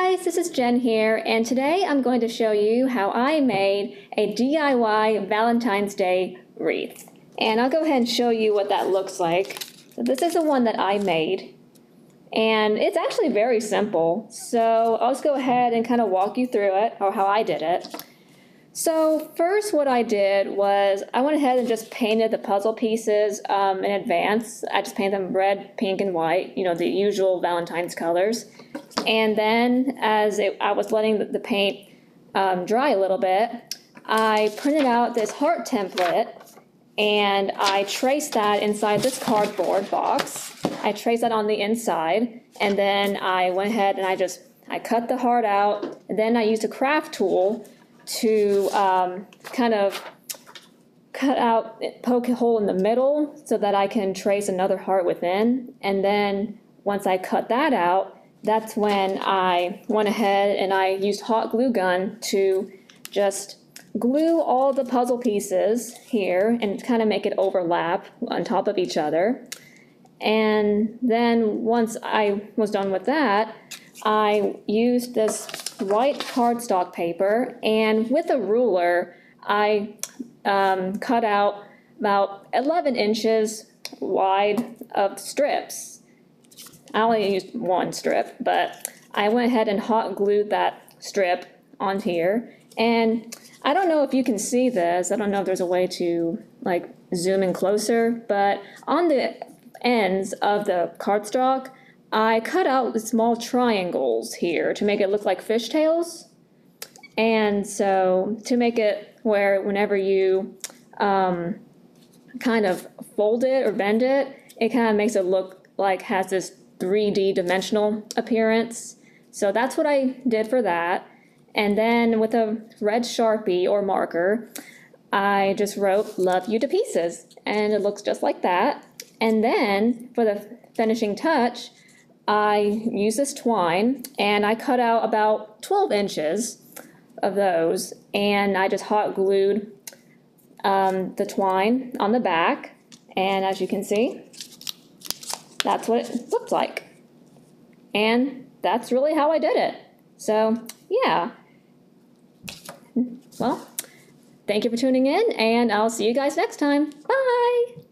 guys, this is Jen here, and today I'm going to show you how I made a DIY Valentine's Day wreath. And I'll go ahead and show you what that looks like. So this is the one that I made, and it's actually very simple. So I'll just go ahead and kind of walk you through it, or how I did it. So first what I did was I went ahead and just painted the puzzle pieces in advance. I just painted them red, pink, and white, the usual Valentine's colors. And then as I was letting the paint dry a little bit, I printed out this heart template and I traced that inside this cardboard box. I traced that on the inside, and then I went ahead and I cut the heart out, and then I used a craft tool to kind of poke a hole in the middle so that I can trace another heart within. And then once I cut that out, that's when I went ahead and I used hot glue gun to just glue all the puzzle pieces here and kind of make it overlap on top of each other. And then once I was done with that, I used this white cardstock paper, and with a ruler I cut out about 11 inches wide of strips. I only used one strip, but I went ahead and hot glued that strip on here. And I don't know if you can see this. I don't know if there's a way to zoom in closer, but on the ends of the cardstock, I cut out small triangles here to make it look like fishtails. And so to make it where whenever you kind of fold it or bend it, it kind of makes it look like has this 3D dimensional appearance. So that's what I did for that. And then with a red Sharpie or marker, I just wrote "Love You to Pieces," and it looks just like that. And then for the finishing touch, I used this twine, and I cut out about 12 inches of those, and I just hot glued the twine on the back, and as you can see, that's what it looks like. And that's really how I did it. So yeah, well, thank you for tuning in, and I'll see you guys next time. Bye!